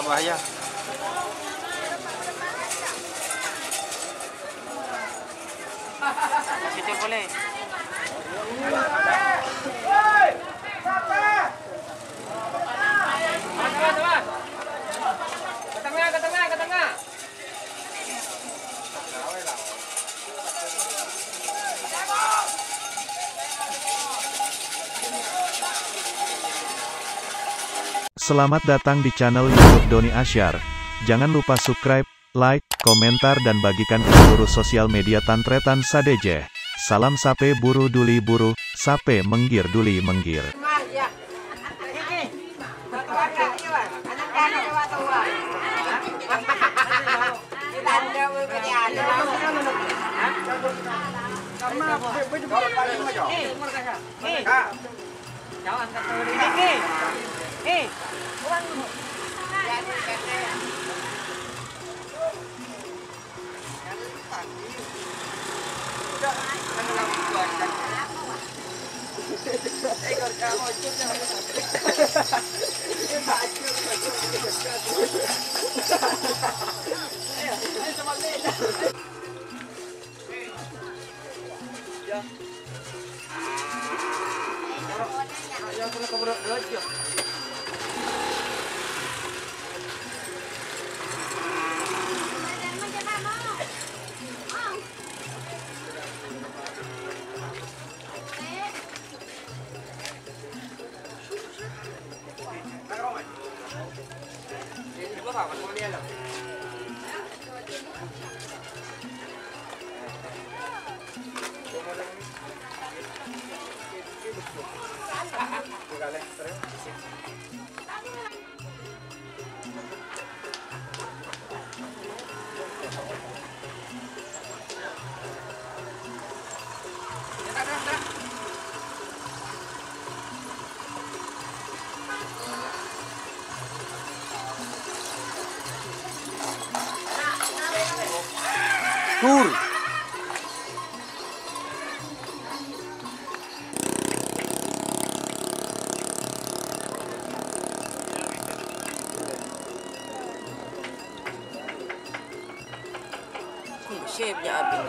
bahaya, bahaya. Kecil boleh. Ke tengah, ke tengah. Selamat datang di channel YouTube Doni Asyar. Jangan lupa subscribe, like, komentar dan bagikan ke seluruh sosial media Tantretan Sadejeh. Salam sape buru duli buru, sape menggir duli menggir. Tur. Shape ya abin.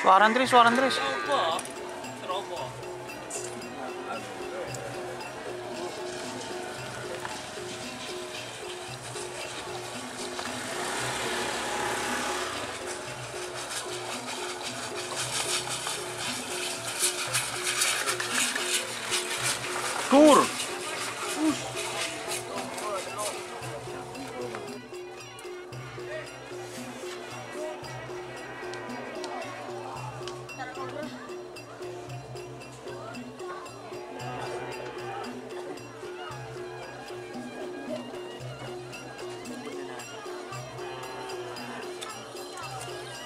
Suara Andres, suara Andres. Tur.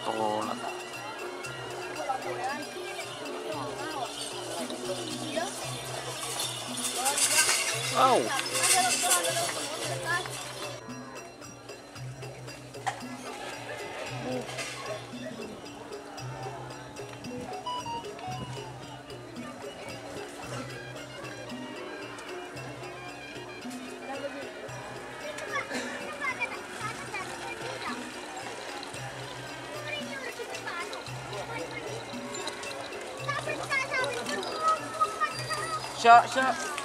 Tolak. Wow. Syok.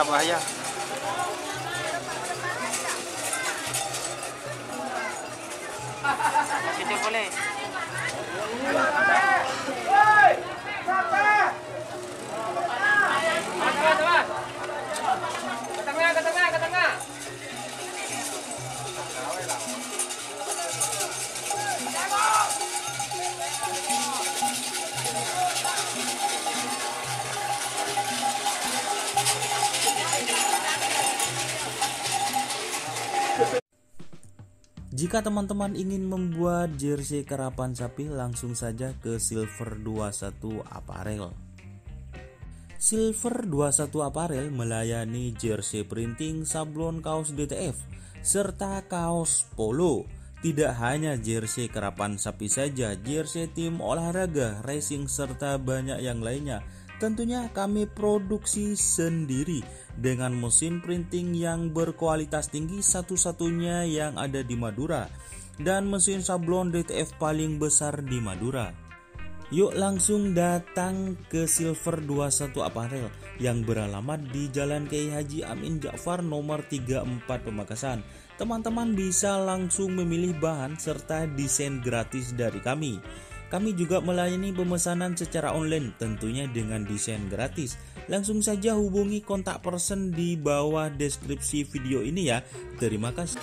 Bahaya. Situ boleh. Ke tengah. Jika teman-teman ingin membuat jersey karapan sapi, langsung saja ke Silver 21 Apparel. Silver 21 Apparel melayani jersey printing, sablon, kaos DTF, serta kaos polo. Tidak hanya jersey karapan sapi saja, jersey tim olahraga, racing, serta banyak yang lainnya. Tentunya kami produksi sendiri dengan mesin printing yang berkualitas tinggi, satu-satunya yang ada di Madura, dan mesin sablon DTF paling besar di Madura. Yuk langsung datang ke Silver 21 Apparel yang beralamat di Jalan Kiai Haji Amin Ja'far nomor 34 Pamekasan. Teman-teman bisa langsung memilih bahan serta desain gratis dari kami. Kami juga melayani pemesanan secara online, tentunya dengan desain gratis. Langsung saja hubungi kontak person di bawah deskripsi video ini ya. Terima kasih.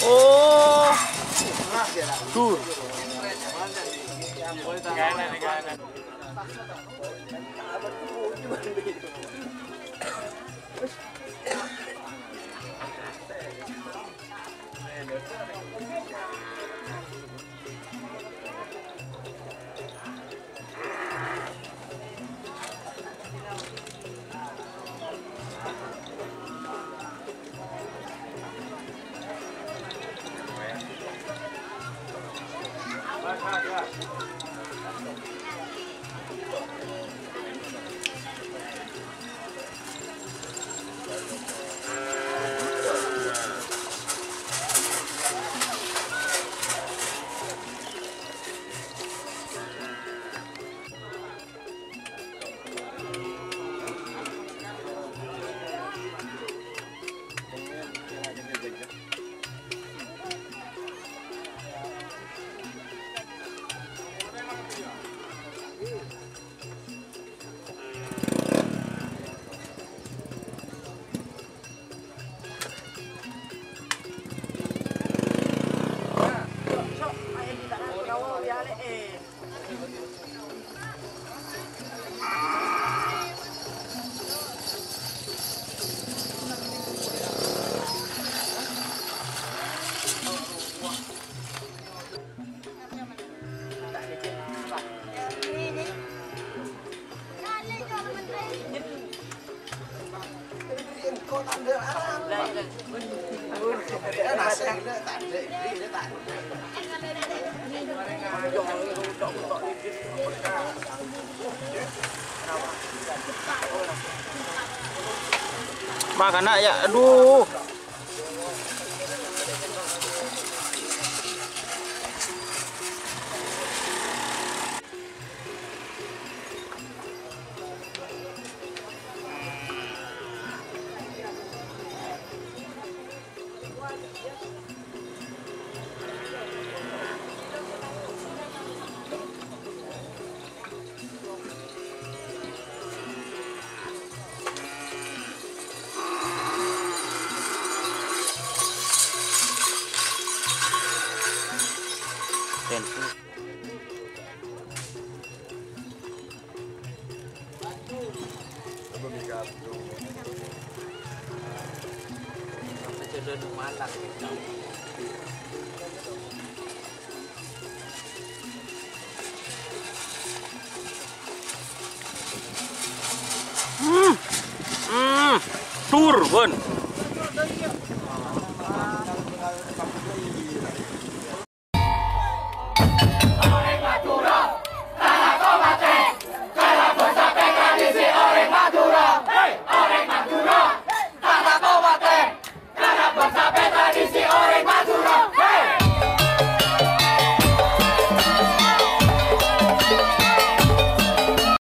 Oh, tur. Ganan. Makan nak ya, aduh. Turun.